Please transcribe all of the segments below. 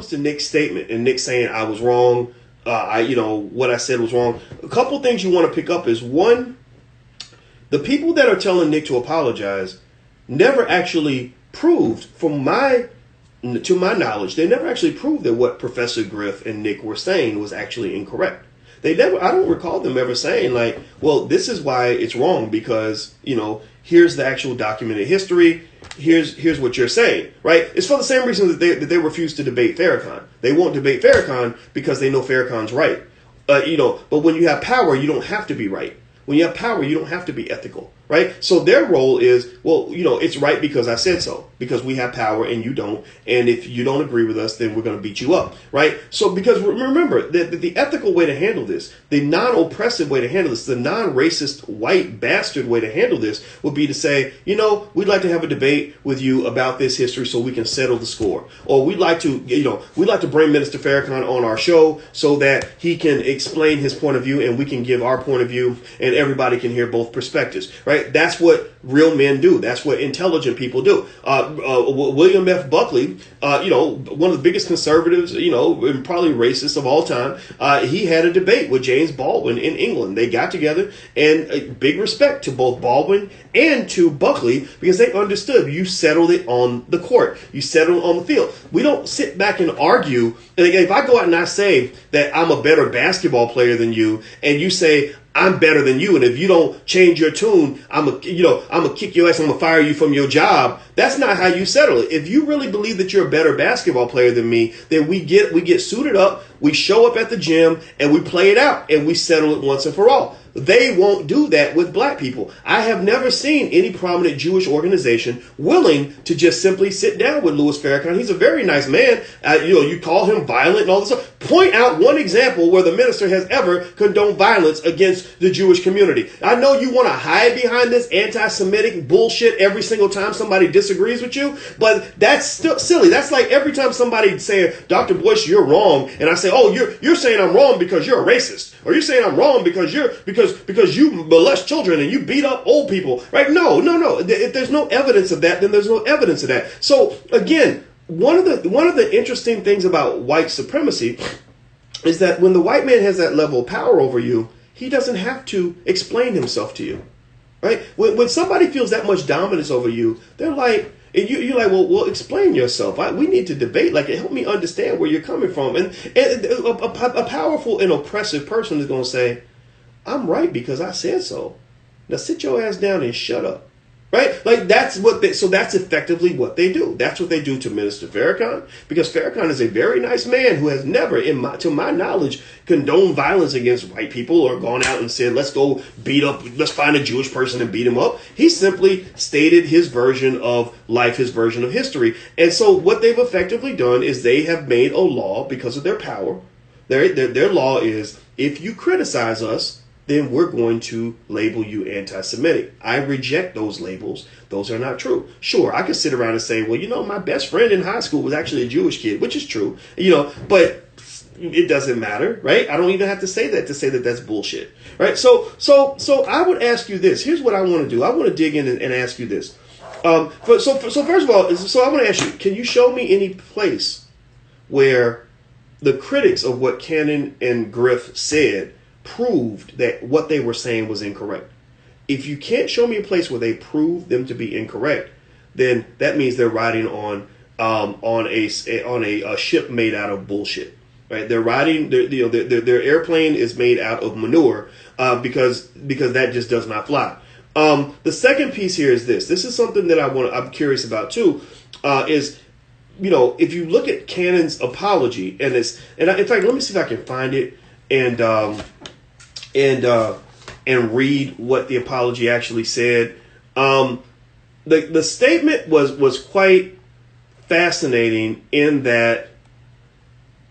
comes to Nick's statement and Nick saying I was wrong, what I said was wrong, a couple things you want to pick up is, one, the people that are telling Nick to apologize never actually proved, to my knowledge, they never actually proved that what Professor Griff and Nick were saying was actually incorrect. I don't recall them ever saying like, well, this is why it's wrong because, here's the actual documented history. Here's what you're saying, right? It's for the same reason that they refuse to debate Farrakhan. They won't debate Farrakhan because they know Farrakhan's right. But when you have power, you don't have to be right. When you have power, you don't have to be ethical, right? So their role is, well, it's right because I said so, because we have power and you don't. And if you don't agree with us, then we're going to beat you up, right? So because remember, the ethical way to handle this, the non-oppressive way to handle this, the non-racist white bastard way to handle this would be to say, we'd like to have a debate with you about this history so we can settle the score. Or we'd like to bring Minister Farrakhan on our show so that he can explain his point of view and we can give our point of view and everybody can hear both perspectives, right? That's what real men do. That's what intelligent people do. William F. Buckley, one of the biggest conservatives, and probably racist of all time, he had a debate with James Baldwin in England. They got together, and big respect to both Baldwin and to Buckley because they understood you settled it on the court. You settled on the field. We don't sit back and argue. And again, if I go out and I say that I'm a better basketball player than you, and you say I'm better than you, and if you don't change your tune, I'm gonna kick your ass. I'm gonna fire you from your job. That's not how you settle it. If you really believe that you're a better basketball player than me, then we get suited up, we show up at the gym, and we play it out, and we settle it once and for all. They won't do that with black people. I have never seen any prominent Jewish organization willing to just simply sit down with Louis Farrakhan. He's a very nice man. You call him violent and all this stuff. Point out one example where the minister has ever condoned violence against the Jewish community. I know you want to hide behind this anti-Semitic bullshit every single time somebody disagrees with you, but that's still silly. That's like every time somebody saying, Dr. Boyce, you're wrong, and I say, oh, you're saying I'm wrong because you're a racist, or you're saying I'm wrong because you molest children and you beat up old people, right? No. If there's no evidence of that, then there's no evidence of that. So again, one of the interesting things about white supremacy is that when the white man has that level of power over you, he doesn't have to explain himself to you, right? When somebody feels that much dominance over you, they're like, and you're like, well, explain yourself. We need to debate. Like, help me understand where you're coming from. And a powerful and oppressive person is going to say, I'm right because I said so. Now sit your ass down and shut up. Right? Like that's effectively what they do. That's what they do to Minister Farrakhan, because Farrakhan is a very nice man who has never, to my knowledge, condoned violence against white people or gone out and said, let's find a Jewish person and beat him up. He simply stated his version of life, his version of history. And so what they've effectively done is they have made a law because of their power. Their law is, if you criticize us, then we're going to label you anti-Semitic. I reject those labels. Those are not true. Sure, I could sit around and say, well, my best friend in high school was actually a Jewish kid, which is true, but it doesn't matter, right? I don't even have to say that that's bullshit, right? So I would ask you this. Here's what I want to do. I want to dig in and ask you this. So first of all, I want to ask you, can you show me any place where the critics of what Cannon and Griff said proved that what they were saying was incorrect? If you can't show me a place where they proved them to be incorrect, then that means they're riding on a ship made out of bullshit, right? They're riding their airplane is made out of manure because that just does not fly. The second piece here is this. This is something that I'm curious about too. Is if you look at Cannon's apology and in fact, let me see if I can find it and read what the apology actually said. The statement was quite fascinating in that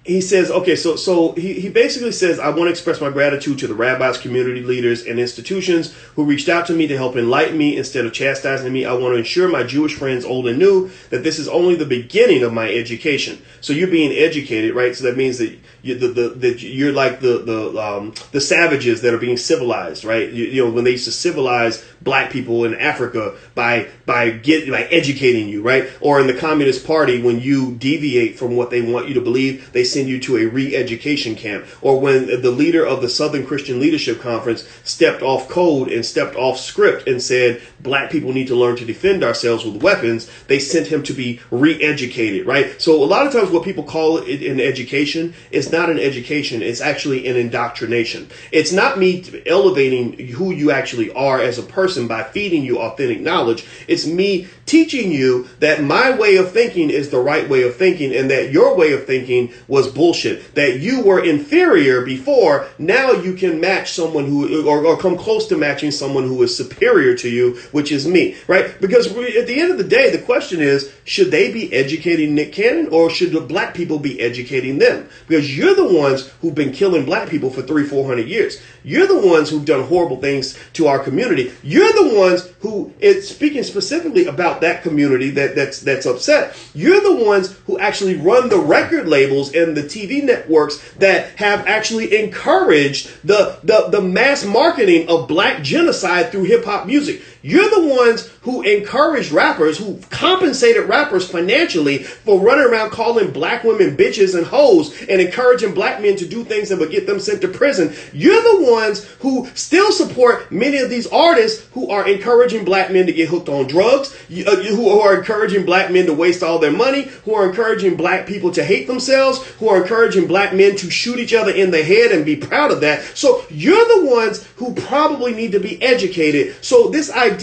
he says, okay, so he basically says, I want to express my gratitude to the rabbis, community leaders, and institutions who reached out to me to help enlighten me instead of chastising me. I want to ensure my Jewish friends, old and new, that this is only the beginning of my education. So you're being educated, right? So that means that you're like the savages that are being civilized, right? You know, when they used to civilize black people in Africa by educating you, right? Or in the Communist Party, when you deviate from what they want you to believe, they send you to a re-education camp. Or when the leader of the Southern Christian Leadership Conference stepped off code and stepped off script and said black people need to learn to defend ourselves with weapons, they sent him to be re-educated, right? So a lot of times what people call it an education, it's not an education, it's actually an indoctrination. It's not me elevating who you actually are as a person by feeding you authentic knowledge. It's me teaching you that my way of thinking is the right way of thinking and that your way of thinking was bullshit. That you were inferior before, now you can match someone who, or come close to matching someone who is superior to you, which is me, right? Because at the end of the day, the question is, should they be educating Nick Cannon or should the black people be educating them? Because you're the ones who've been killing black people for 300-400 years. You're the ones who've done horrible things to our community. You're the ones who, it's speaking specifically about that community that's upset. You're the ones who actually run the record labels and the TV networks that have actually encouraged the mass marketing of black genocide through hip hop music. You're the ones who encouraged rappers, who compensated rappers financially for running around calling black women bitches and hoes and encouraging black men to do things that would get them sent to prison. You're the ones who still support many of these artists who are encouraging black men to get hooked on drugs, who are encouraging black men to waste all their money, who are encouraging black people to hate themselves, who are encouraging black men to shoot each other in the head and be proud of that. So you're the ones who probably need to be educated. So this idea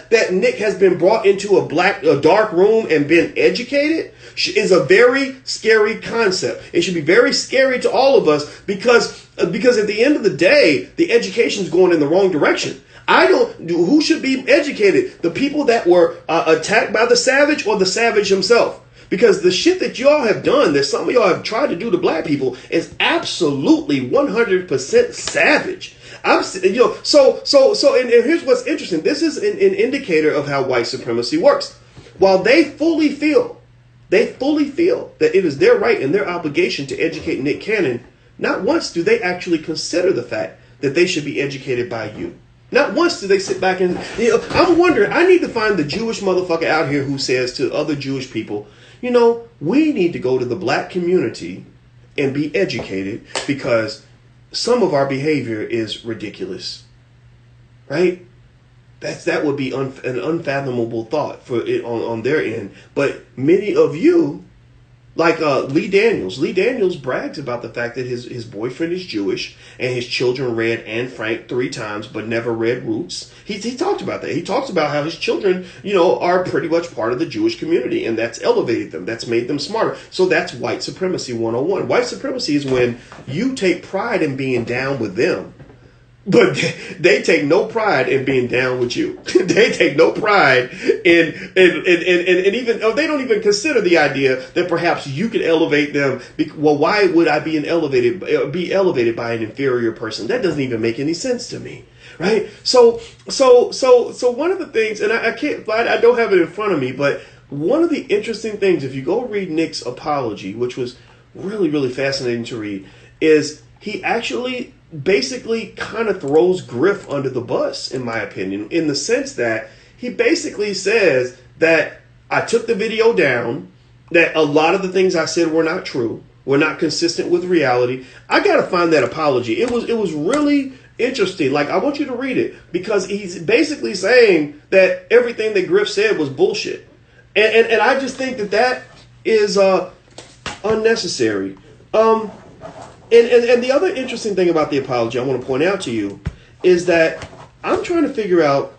that Nick has been brought into a dark room and been educated is a very scary concept. It should be very scary to all of us because at the end of the day, the education is going in the wrong direction. Who should be educated? The people that were attacked by the savage or the savage himself? Because the shit that y'all have done, that some of y'all have tried to do to black people, is absolutely 100% savage. And here's what's interesting. This is an indicator of how white supremacy works. While they fully feel that it is their right and their obligation to educate Nick Cannon, not once do they actually consider the fact that they should be educated by you. Not once do they sit back and, I'm wondering, I need to find the Jewish motherfucker out here who says to other Jewish people, we need to go to the black community and be educated because some of our behavior is ridiculous, right? That would be an unfathomable thought for it on their end. But many of you, like Lee Daniels brags about the fact that his boyfriend is Jewish and his children read Anne Frank 3 times but never read Roots. He talked about that. He talks about how his children, are pretty much part of the Jewish community, and that's elevated them. That's made them smarter. So that's white supremacy 101. White supremacy is when you take pride in being down with them, but they take no pride in being down with you. They take no pride in even, they don't even consider the idea that perhaps you could elevate them. Well, why would I be elevated by an inferior person? That doesn't even make any sense to me, right? So one of the things, and I don't have it in front of me, but one of the interesting things, if you go read Nick's apology, which was really, really fascinating to read, is he actually basically kind of throws Griff under the bus, in my opinion, in the sense that he basically says that I took the video down, that a lot of the things I said were not true, were not consistent with reality. I got to find that apology. It was really interesting. Like, I want you to read it because he's basically saying that everything that Griff said was bullshit. And I just think that is unnecessary. And the other interesting thing about the apology I want to point out to you is that I'm trying to figure out,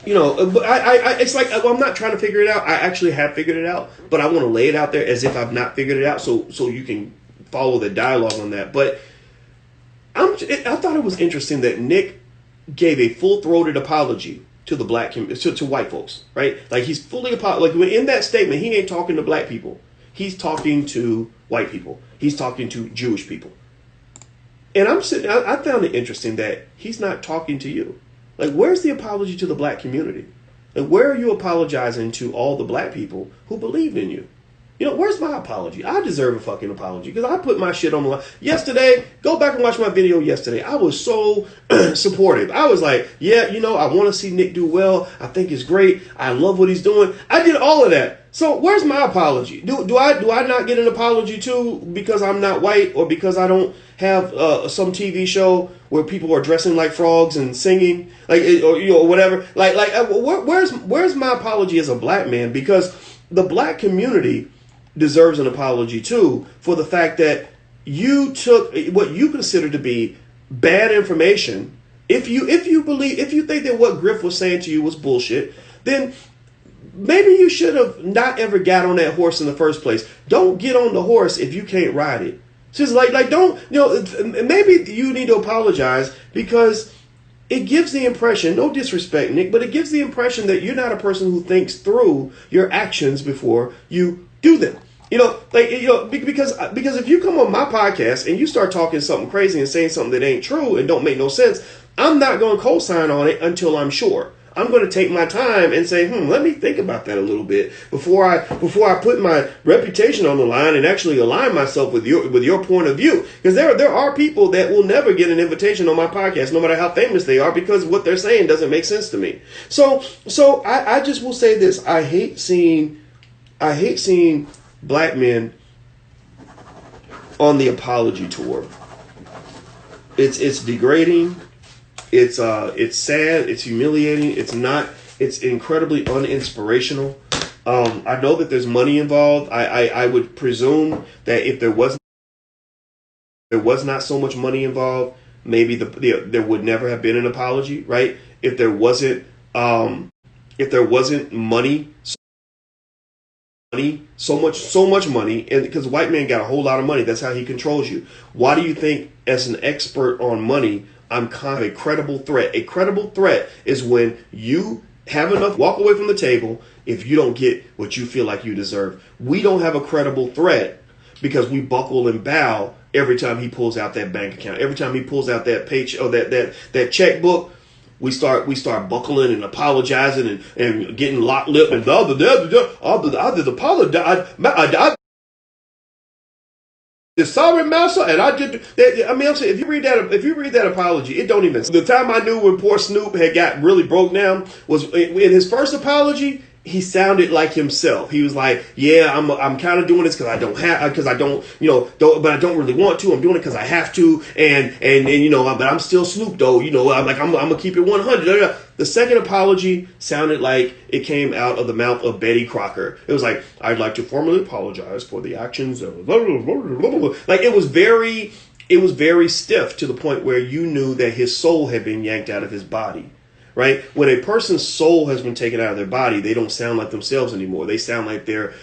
it's like, I'm not trying to figure it out. I actually have figured it out, but I want to lay it out there as if I've not figured it out so you can follow the dialogue on that. But I thought it was interesting that Nick gave a full-throated apology to the black to white folks, right? Like, he's fully in that statement, he ain't talking to black people. He's talking to white people. he's talking to Jewish people. And I found it interesting that he's not talking to you. Like, where's the apology to the black community? Like, where are you apologizing to all the black people who believed in you? You know, where's my apology? I deserve a fucking apology because I put my shit on the line. Yesterday, go back and watch my video yesterday. I was so supportive. I was like, yeah, you know, I want to see Nick do well. I think it's great. I love what he's doing. I did all of that. So where's my apology? Do I not get an apology too because I'm not white or because I don't have some TV show where people are dressing like frogs and singing like or you know whatever? Where's my apology as a black man? Because the black community deserves an apology too for the fact that you took what you consider to be bad information. If you think that what Griff was saying to you was bullshit, then maybe you should have not ever got on that horse in the first place. Don't get on the horse if you can't ride it. Just like don't, you know, maybe you need to apologize because it gives the impression, no disrespect, Nick, but it gives the impression that you're not a person who thinks through your actions before you do them. You know, like, you know, because if you come on my podcast and you start talking something crazy and saying something that ain't true and don't make no sense, I'm not going to co-sign on it until I'm sure. I'm going to take my time and say, let me think about that a little bit before I put my reputation on the line and actually align myself with your point of view. Because there are people that will never get an invitation on my podcast, no matter how famous they are, because what they're saying doesn't make sense to me. So I just will say this: I hate seeing black men on the apology tour. It's degrading. It's sad. It's humiliating. It's incredibly uninspirational. I know that there's money involved. I would presume that if there was not so much money involved, maybe there would never have been an apology, right? If there wasn't money, so much money, and because the white man got a whole lot of money, that's how he controls you. Why do you think, as an expert on money, I'm kind of a credible threat? A credible threat is when you have enough, walk away from the table if you don't get what you feel like you deserve. We don't have a credible threat because we buckle and bow every time he pulls out that bank account. Every time he pulls out that paycheck or that checkbook, we start buckling and apologizing and getting locked lip and I did apologize. Sorry, master, and I did. I mean, I'm saying, if you read that apology, it don't even. The time I knew when poor Snoop had got really broke down was in his first apology. He sounded like himself. He was like, "Yeah, I'm kind of doing this because I don't, but I don't really want to. I'm doing it because I have to, and you know, but I'm still Snoop though. You know, I'm gonna keep it 100." The second apology sounded like it came out of the mouth of Betty Crocker. It was like, "I'd like to formally apologize for the actions of," like it was very stiff to the point where you knew that his soul had been yanked out of his body. Right? When a person's soul has been taken out of their body, they don't sound like themselves anymore. They sound like they're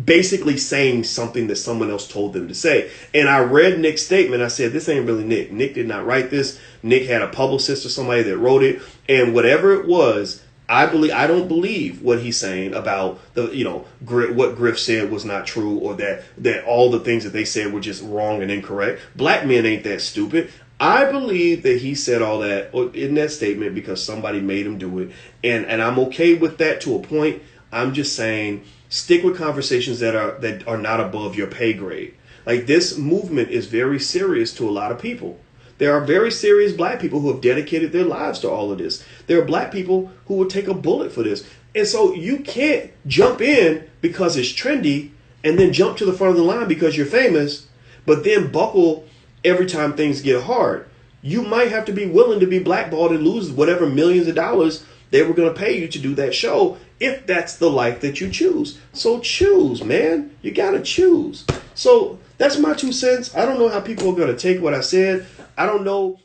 basically saying something that someone else told them to say. And I read Nick's statement. I said, this ain't really Nick. Nick did not write this. Nick had a publicist or somebody that wrote it. And whatever it was, I don't believe what he's saying about what Griff said was not true, or that all the things that they said were just wrong and incorrect. Black men ain't that stupid. I believe that he said all that in that statement because somebody made him do it. And I'm okay with that to a point. I'm just saying, stick with conversations that are not above your pay grade. Like, this movement is very serious to a lot of people. There are very serious black people who have dedicated their lives to all of this. There are black people who will take a bullet for this. And so you can't jump in because it's trendy and then jump to the front of the line because you're famous, but then buckle every time things get hard. You might have to be willing to be blackballed and lose whatever millions of dollars they were going to pay you to do that show, if that's the life that you choose. So choose, man. You got to choose. So that's my 2 cents. I don't know how people are going to take what I said. I don't know